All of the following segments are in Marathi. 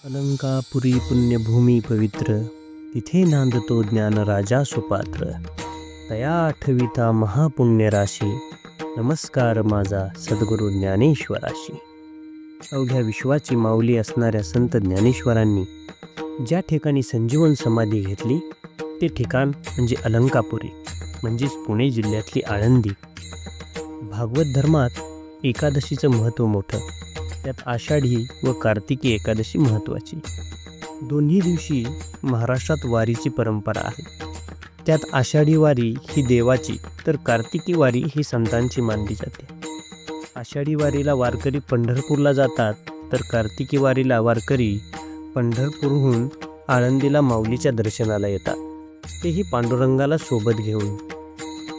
अलंकापुरी पुण्यभूमी पवित्र, तिथे नांदतो ज्ञान राजा सुपात्र. तया आठविता महापुण्य राशी, नमस्कार माझा सद्गुरू ज्ञानेश्वराशी. अवघ्या विश्वाची माऊली असणाऱ्या संत ज्ञानेश्वरांनी ज्या ठिकाणी संजीवन समाधी घेतली ते ठिकाण म्हणजे अलंकापुरी, म्हणजेच पुणे जिल्ह्यातली आळंदी. भागवत धर्मात एकादशीचं महत्त्व मोठं, त्यात आषाढी व कार्तिकी एकादशी महत्त्वाची. दोन्ही दिवशी महाराष्ट्रात वारीची परंपरा आहे. त्यात आषाढी वारी ही देवाची तर कार्तिकी वारी ही संतांची मानली जाते. आषाढी वारीला वारकरी पंढरपूरला जातात, तर कार्तिकी वारीला वारकरी पंढरपूरहून आळंदीला माऊलीच्या दर्शनाला येतात, तेही पांडुरंगाला सोबत घेऊन.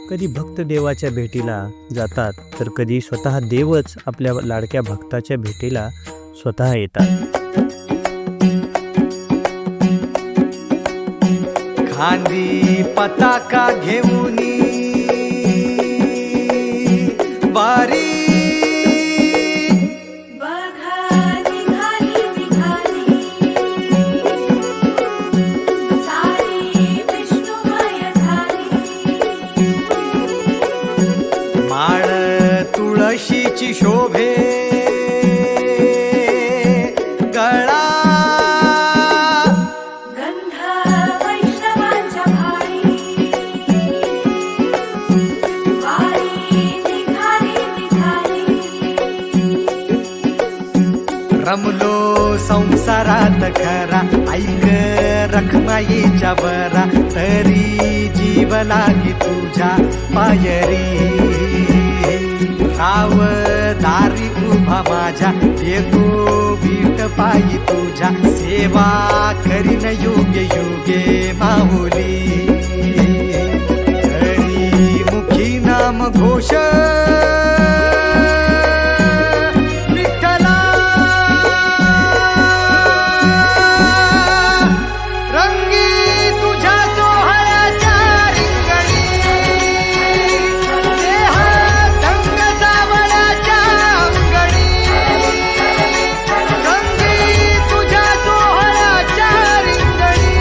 कधी भक्त देवाच्या भेटीला जातात, तर कधी स्वतः देवच आपल्या लाडक्या भक्ताच्या भेटीला स्वतः येतात. खांदी पताका घेऊनी वारी माळ तुळशीची शोभे गळा गंध वैष्णवांच्या भाळी वारी निघाली रमलो संसारात खरा ऐक रखमाईच्या बरा तरी जीव लागी तुझ्या पायरी राव दारी उभा माझ्या येतो बीट पायी तुझ्या सेवा करीन योग्य योगे माहुली हरी मुखी नाम घोष विठ्ठला रंगी तुझ्या सोहळ्याच्या रिंगणी देह ढंग जावळ्याच्या अंगणी रंगी तुझ्या सोहळ्याच्या रिंगणी.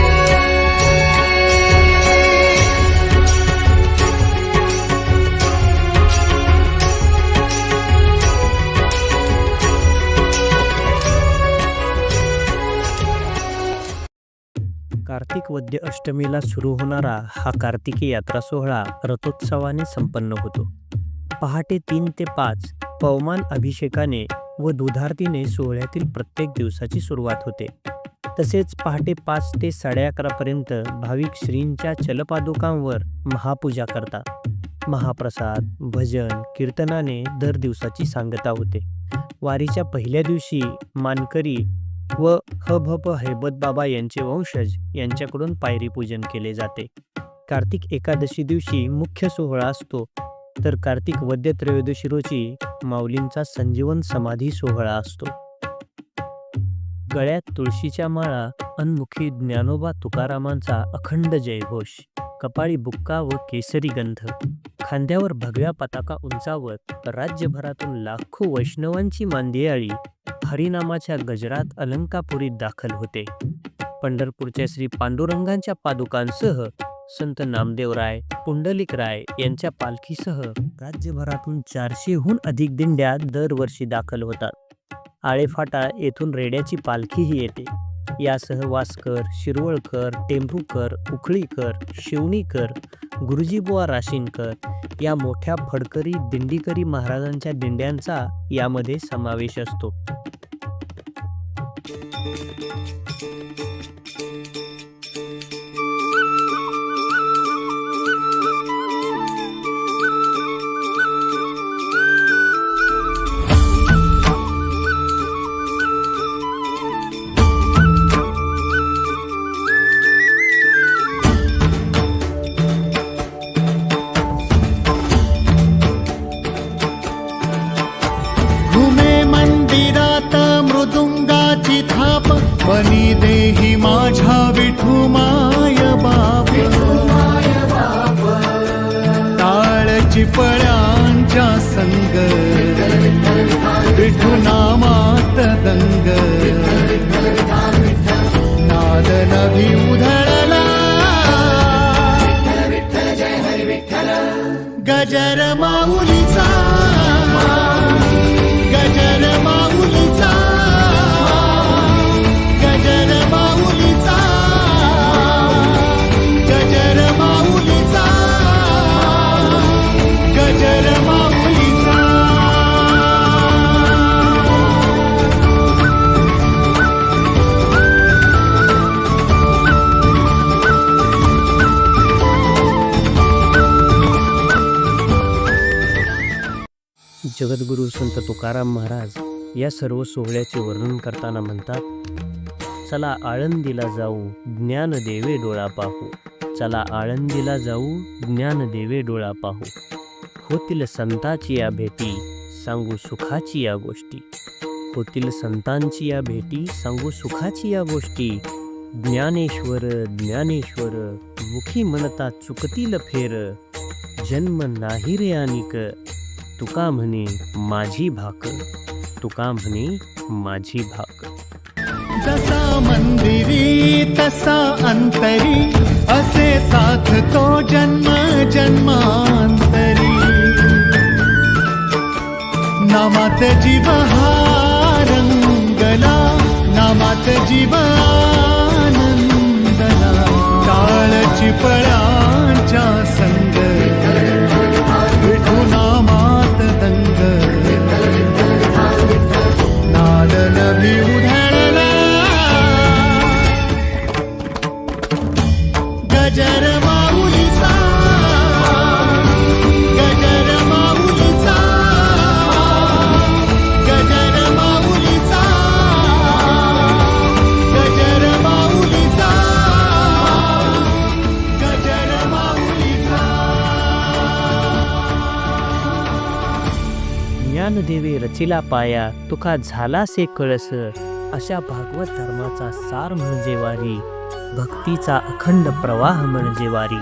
कार्तिक वद्य अष्टमीला सुरू होणारा हा कार्तिकी यात्रा सोहळा रथोत्सवाने संपन्न होतो. पहाटे 3 ते 5 पवमान अभिषेकाने व दुधारतीने सोहळ्यातील प्रत्येक दिवसाची सुरुवात होते. तसेच पहाटे 5 ते 11:30 पर्यंत भाविक श्रींच्या चलपादुकांवर महापूजा करतात. महाप्रसाद, भजन, कीर्तनाने दर दिवसाची सांगता होते. वारीच्या पहिल्या दिवशी मानकरी व हभप हैबत बाबा यांचे वंशज यांच्याकडून पायरी पूजन केले जाते. कार्तिक एकादशी दिवशी मुख्य सोहळा असतो, तर कार्तिक वद्य त्रयोदशी रोजी माऊलींचा संजीवन समाधी सोहळा असतो. गळ्यात तुळशीच्या माळा, अनमुखी ज्ञानोबा तुकारामांचा अखंड जयघोष, कपाळी बुक्का व केसरी गंध, खांद्यावर भगव्या पताका उंचावत राज्यभरातून लाखो वैष्णवांची मांदियाळी हरिनामाच्या गजरात अलंकापुरीत दाखल होते. पंढरपूरच्या श्री पांडुरंगांच्या पादुकांसह संत नामदेवराय, पुंडलिकराय यांच्या पालखीसह राज्यभरातून 400हून अधिक दिंड्या दरवर्षी दाखल होतात. आळेफाटा येथून रेड्याची पालखीही येते. यासह वासकर, शिरवळकर, टेंभुकर, उखळीकर, शिवणीकर, गुरुजीबुवा राशीनकर या मोठ्या फडकरी दिंडीकरी महाराजांच्या दिंड्यांचा यामध्ये समावेश असतो. मृदुंगाची थाप बनी देही माझ्या विठू माय बाप. नभी उधळला गजर माऊलीचा गजर माऊलीचा गजर माऊलीचा गजर माऊलीचा गजर माऊलीचा जगद्गुरू संत तुकाराम महाराज या सर्व सोहळ्याचे वर्णन करताना म्हणतात, चला आळंदीला जाऊ ज्ञान देवे डोळा पाहू. चला आळंदीला जाऊ ज्ञान देवे डोळा पाहू. होतील संतांची या भेटी सांगू सुखाची या गोष्टी. होतील संतांची या भेटी सांगू सुखाची या गोष्टी. ज्ञानेश्वर ज्ञानेश्वर मुखी म्हणता चुकतील फेर. जन्म नाही रे अनिक तुका म्हणे माझी भाक. तुका म्हणे माझी भाक. जसा मंदिरी तसा अंतरी असे साथ तो जन्म जन्मांतरी. नामात जीव हा रंगला नामात जीव आनंदला. टाळची फळांच्या संग विठू नामात दंग. नाद नभी उधळला गजर माऊलीचा गजर माऊलीचा गजर माऊलीचा गजर माऊलीचा गजर माऊलीचा. ज्ञानदेवे रचिला पाया तुका झालासे कळस. अशा भागवत धर्माचा सार म्हणजे वारी. भक्तीचा अखंड प्रवाह म्हणजे वारी.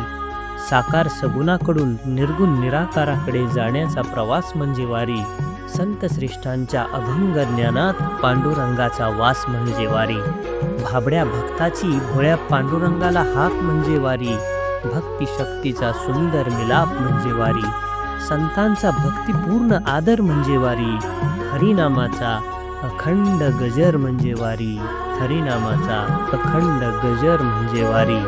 साकार सगुणाकडून निर्गुण निराकाराकडे जाण्याचा प्रवास म्हणजे वारी. संत श्रेष्ठांच्या अभंग ज्ञानात पांडुरंगाचा वास म्हणजे वारी. भाबड्या भक्ताची भोळ्या पांडुरंगाला हाक म्हणजे वारी. भक्ती शक्तीचा सुंदर मिलाप म्हणजे वारी. संतांचा भक्तिपूर्ण आदर म्हणजे वारी. हरिनामाचा अखंड गजर म्हणजे वारी. हरिनामाचा अखंड गजर म्हणजे वारी.